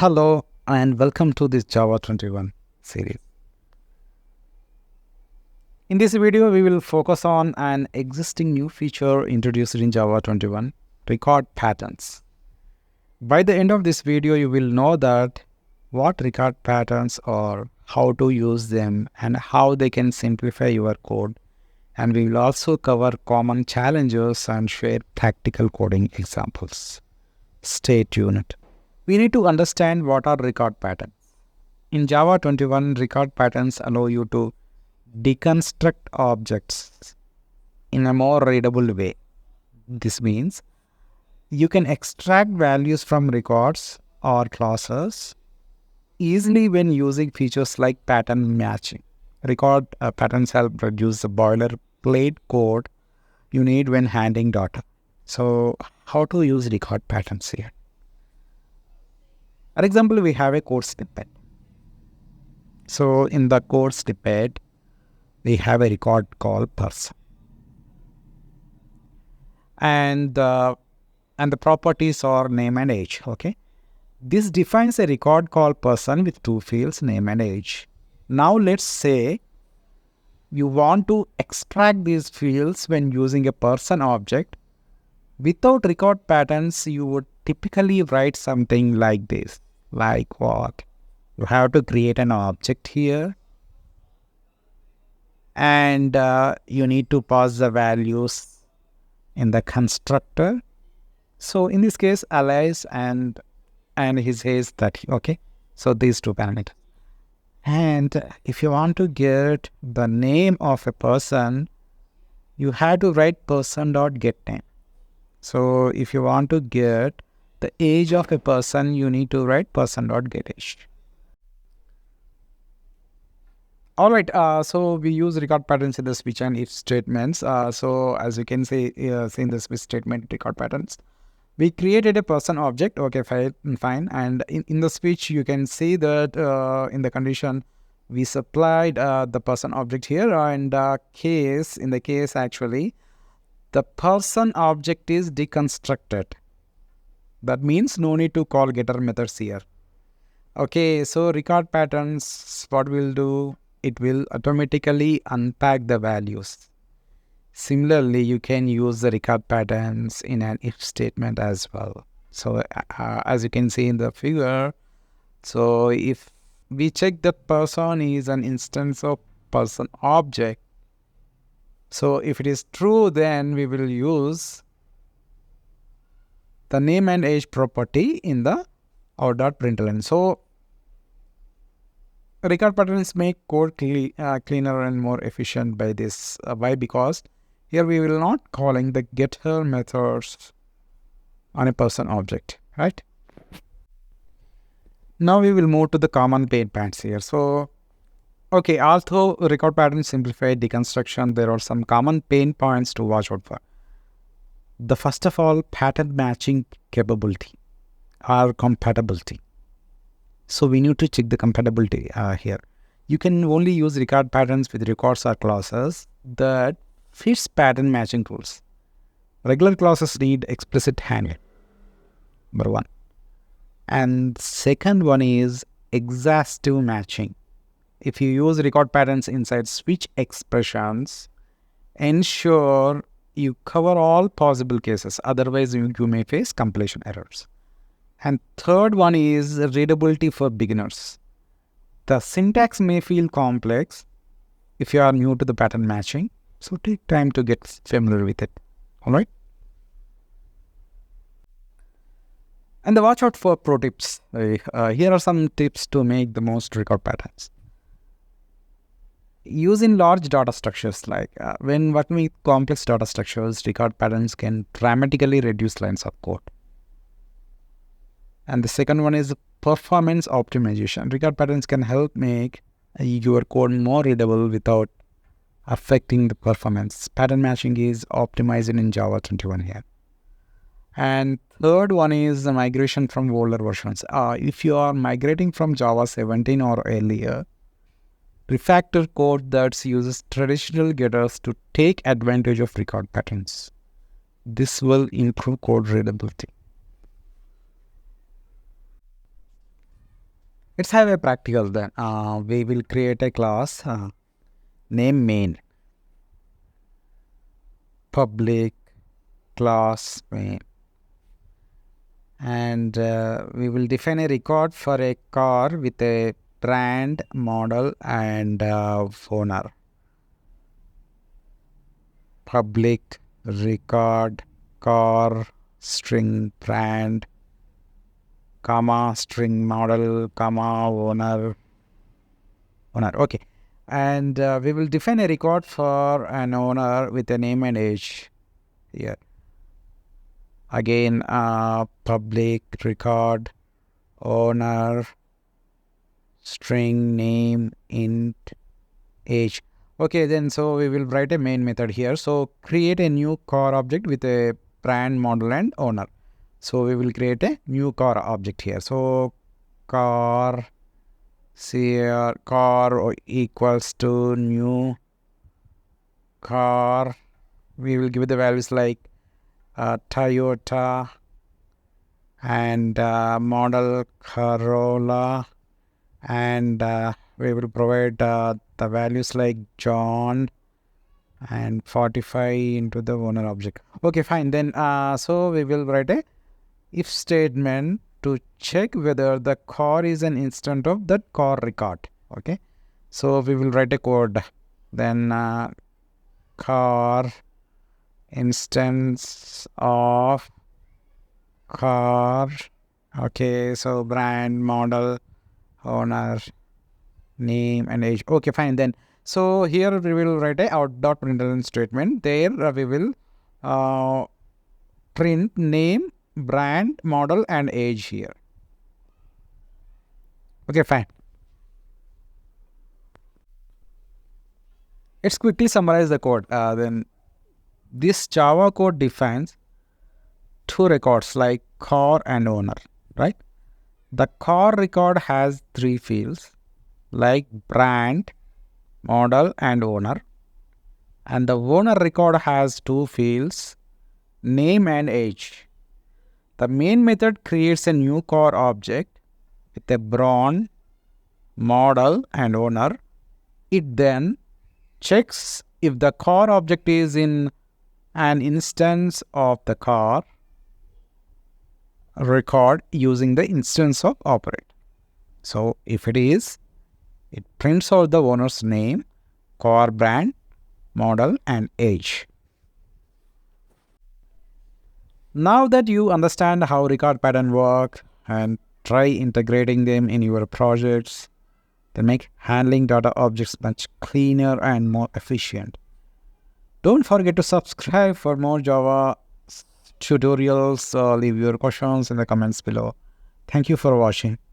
Hello and welcome to this Java 21 series. In this video, we will focus on an existing new feature introduced in Java 21, record patterns. By the end of this video, you will know that what record patterns are, how to use them, and how they can simplify your code. And we will also cover common challenges and share practical coding examples. Stay tuned. We need to understand what are record patterns. In Java 21, record patterns allow you to deconstruct objects in a more readable way. This means you can extract values from records or classes easily when using features like pattern matching. Record patterns help reduce the boilerplate code you need when handling data. So, how to use record patterns here? For example, we have a code snippet. So in the code snippet, we have a record called person. And the properties are name and age. Okay. This defines a record called person with two fields, name and age. Now let's say you want to extract these fields when using a person object. Without record patterns, you would typically write something like this. Like what? You have to create an object here. And you need to pass the values in the constructor. So in this case, alias and his age 30. Okay. So these two parameters. And if you want to get the name of a person, you have to write person.getName. So if you want to get the age of a person, you need to write person.getAge. Alright, so we use record patterns in the switch and if statements. So as you can see in the switch statement record patterns, we created a person object. Okay, fine. And in the switch, you can see that in the condition, we supplied the person object here. And in the case actually, the person object is deconstructed. That means no need to call getter methods here. Okay, so record patterns, what we'll do, it will automatically unpack the values. Similarly, you can use the record patterns in an if statement as well. So as you can see in the figure, so if we check that person is an instance of person object, so if it is true, then we will use the name and age property in the out.println. So record patterns make code cleaner and more efficient by this. Why? Because here we will not calling the getter methods on a person object, right? Now we will move to the common pain points here. So, okay, although record patterns simplify deconstruction, there are some common pain points to watch out for. The first of all, pattern matching capability or compatibility. So we need to check the compatibility here. You can only use record patterns with records or classes that fits pattern matching rules. Regular classes need explicit handling. Number one. And second one is exhaustive matching. If you use record patterns inside switch expressions, ensure you cover all possible cases. Otherwise, you may face compilation errors. And third one is readability for beginners. The syntax may feel complex if you are new to the pattern matching. So take time to get familiar with it. All right. And the watch out for pro tips. Here are some tips to make the most record patterns. Using large data structures, like when working with complex data structures, record patterns can dramatically reduce lines of code. And the second one is performance optimization. Record patterns can help make your code more readable without affecting the performance. Pattern matching is optimized in Java 21 here. And third one is the migration from older versions. If you are migrating from Java 17 or earlier, refactor code that uses traditional getters to take advantage of record patterns. This will improve code readability. Let's have a practical then. We will create a class name main, public class main, and we will define a record for a car with a brand, model, and owner. Public record car string brand comma string model comma owner. Okay, and we will define a record for an owner with a name and age here. Again, public record owner string name int age. Okay, then so we will write a main method here. So create a new car object with a brand, model, and owner. So we will create a new car object here. So car equals to new car. We will give the values like Toyota and model Corolla, and we will provide the values like John and 45 into the owner object. Okay, fine. Then so we will write a if statement to check whether the car is an instance of that car record. Okay, so we will write a code. Then car instance of car. Okay, so brand, model, owner, name, and age. Okay, fine. Then so here we will write a out.println statement. There we will print name, brand, model, and age here. Okay, fine. Let's quickly summarize the code. Then this Java code defines two records like car and owner, right? The car record has three fields like brand, model, and owner. And the owner record has two fields, name and age. The main method creates a new car object with a brand, model, and owner. It then checks if the car object is in an instance of the car record using the instance of operator. So if it is, it prints out the owner's name, car brand, model, and age. Now that you understand how record pattern work and try integrating them in your projects, they make handling data objects much cleaner and more efficient. Don't forget to subscribe for more Java tutorials. Leave your questions in the comments below. Thank you for watching.